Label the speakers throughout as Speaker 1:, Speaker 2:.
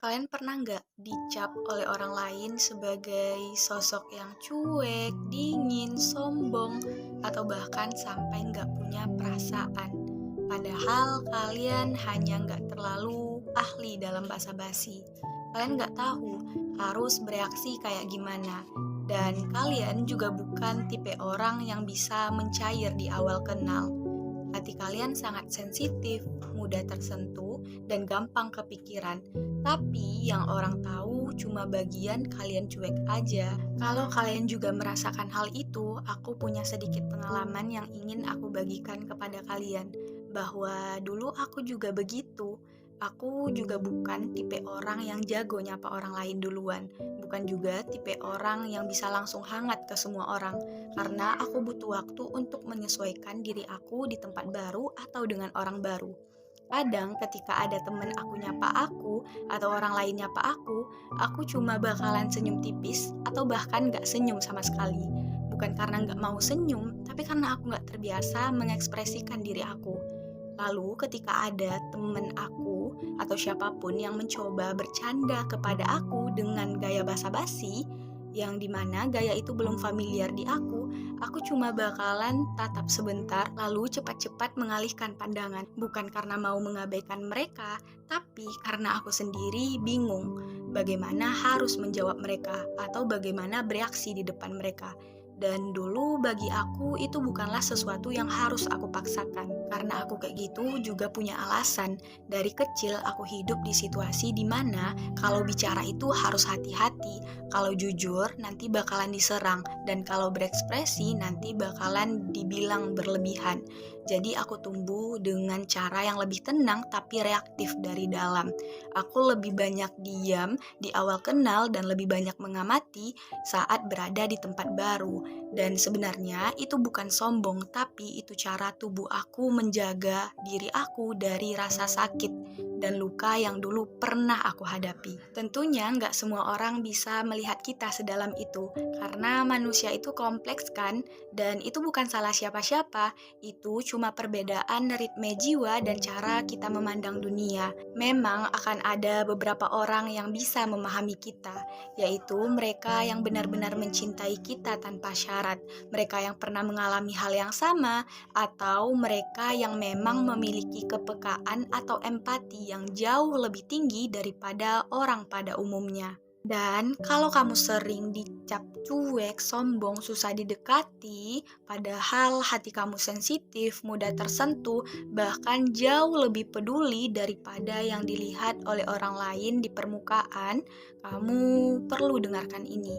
Speaker 1: Kalian pernah nggak dicap oleh orang lain sebagai sosok yang cuek, dingin, sombong, atau bahkan sampai nggak punya perasaan? Padahal kalian hanya nggak terlalu ahli dalam basa-basi. Kalian nggak tahu harus bereaksi kayak gimana. Dan kalian juga bukan tipe orang yang bisa mencair di awal kenal. Hati kalian sangat sensitif, mudah tersentuh, dan gampang kepikiran. Tapi yang orang tahu cuma bagian kalian cuek aja. Kalau kalian juga merasakan hal itu, aku punya sedikit pengalaman yang ingin aku bagikan kepada kalian. Bahwa dulu aku juga begitu. Aku juga bukan tipe orang yang jago nyapa orang lain duluan. Bukan juga tipe orang yang bisa langsung hangat ke semua orang. Karena aku butuh waktu untuk menyesuaikan diri aku di tempat baru atau dengan orang baru. Kadang ketika ada temen aku nyapa aku atau orang lain nyapa aku cuma bakalan senyum tipis atau bahkan gak senyum sama sekali. Bukan karena gak mau senyum, tapi karena aku gak terbiasa mengekspresikan diri aku. Lalu ketika ada temen aku atau siapapun yang mencoba bercanda kepada aku dengan gaya basa-basi, yang dimana gaya itu belum familiar di aku cuma bakalan tatap sebentar lalu cepat-cepat mengalihkan pandangan. Bukan karena mau mengabaikan mereka, tapi karena aku sendiri bingung bagaimana harus menjawab mereka atau bagaimana bereaksi di depan mereka. Dan dulu bagi aku itu bukanlah sesuatu yang harus aku paksakan. Karena aku kayak gitu juga punya alasan. Dari kecil aku hidup di situasi di mana kalau bicara itu harus hati-hati. Kalau jujur nanti bakalan diserang. Dan kalau berekspresi nanti bakalan dibilang berlebihan. Jadi aku tumbuh dengan cara yang lebih tenang tapi reaktif dari dalam. Aku lebih banyak diam di awal kenal dan lebih banyak mengamati saat berada di tempat baru. Dan sebenarnya itu bukan sombong, tapi itu cara tubuh aku menjaga diri aku dari rasa sakit dan luka yang dulu pernah aku hadapi. Tentunya nggak semua orang bisa melihat kita sedalam itu, karena manusia itu kompleks kan, dan itu bukan salah siapa-siapa, itu cuma perbedaan ritme jiwa dan cara kita memandang dunia. Memang akan ada beberapa orang yang bisa memahami kita, yaitu mereka yang benar-benar mencintai kita tanpa syarat, mereka yang pernah mengalami hal yang sama, atau mereka yang memang memiliki kepekaan atau empati yang jauh lebih tinggi daripada orang pada umumnya. Dan kalau kamu sering dicap cuek, sombong, susah didekati, padahal hati kamu sensitif, mudah tersentuh, bahkan jauh lebih peduli daripada yang dilihat oleh orang lain di permukaan, kamu perlu dengarkan ini.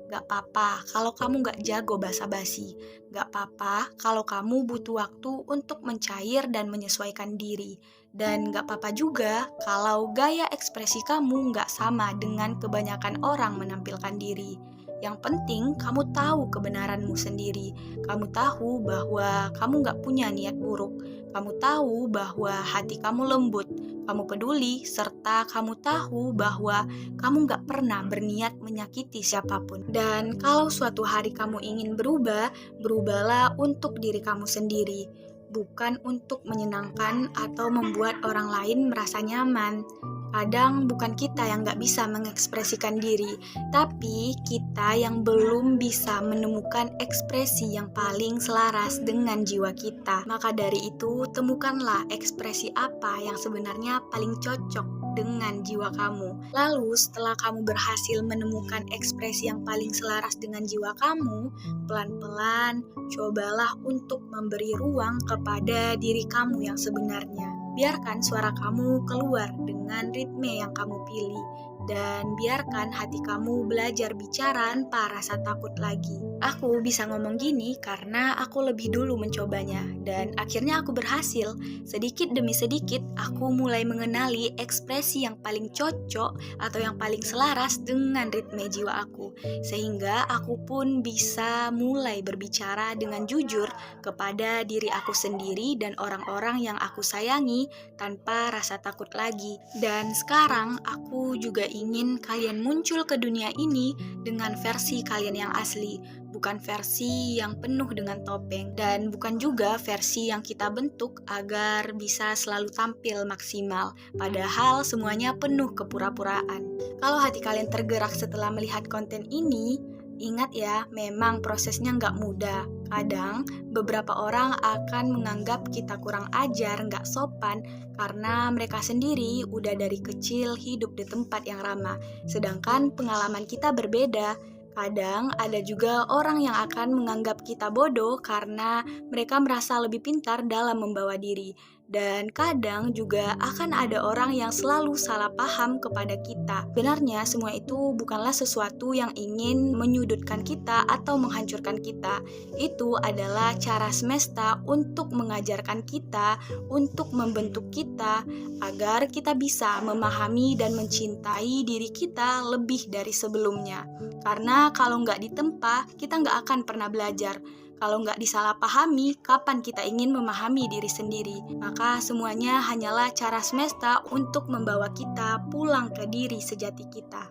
Speaker 1: Gak apa-apa kalau kamu gak jago basa-basi. Gak apa-apa kalau kamu butuh waktu untuk mencair dan menyesuaikan diri. Dan gak apa-apa juga kalau gaya ekspresi kamu gak sama dengan kebanyakan orang menampilkan diri. Yang penting kamu tahu kebenaranmu sendiri. Kamu tahu bahwa kamu gak punya niat buruk. Kamu tahu bahwa hati kamu lembut. Kamu peduli, serta kamu tahu bahwa kamu gak pernah berniat menyakiti siapapun. Dan kalau suatu hari kamu ingin berubah, berubahlah untuk diri kamu sendiri, bukan untuk menyenangkan atau membuat orang lain merasa nyaman. Kadang bukan kita yang gak bisa mengekspresikan diri, tapi kita yang belum bisa menemukan ekspresi yang paling selaras dengan jiwa kita. Maka dari itu, temukanlah ekspresi apa yang sebenarnya paling cocok dengan jiwa kamu. Lalu setelah kamu berhasil menemukan ekspresi yang paling selaras dengan jiwa kamu, pelan-pelan cobalah untuk memberi ruang kepada diri kamu yang sebenarnya. Biarkan suara kamu keluar dengan ritme yang kamu pilih. Dan biarkan hati kamu belajar bicara tanpa rasa takut lagi. Aku bisa ngomong gini karena aku lebih dulu mencobanya. Dan akhirnya aku berhasil. Sedikit demi sedikit aku mulai mengenali ekspresi yang paling cocok atau yang paling selaras dengan ritme jiwa aku. Sehingga aku pun bisa mulai berbicara dengan jujur kepada diri aku sendiri dan orang-orang yang aku sayangi tanpa rasa takut lagi. Dan sekarang aku juga ingin kalian muncul ke dunia ini dengan versi kalian yang asli, bukan versi yang penuh dengan topeng, dan bukan juga versi yang kita bentuk agar bisa selalu tampil maksimal, padahal semuanya penuh kepura-puraan. Kalau hati kalian tergerak setelah melihat konten ini, ingat ya, memang prosesnya nggak mudah. Kadang, beberapa orang akan menganggap kita kurang ajar, nggak sopan, karena mereka sendiri udah dari kecil hidup di tempat yang ramah. Sedangkan pengalaman kita berbeda. Kadang ada juga orang yang akan menganggap kita bodoh karena mereka merasa lebih pintar dalam membawa diri. Dan kadang juga akan ada orang yang selalu salah paham kepada kita. Benarnya semua itu bukanlah sesuatu yang ingin menyudutkan kita atau menghancurkan kita. Itu adalah cara semesta untuk mengajarkan kita, untuk membentuk kita, agar kita bisa memahami dan mencintai diri kita lebih dari sebelumnya. Karena kalau nggak ditempa, kita nggak akan pernah belajar. Kalau nggak disalahpahami, kapan kita ingin memahami diri sendiri? Maka semuanya hanyalah cara semesta untuk membawa kita pulang ke diri sejati kita.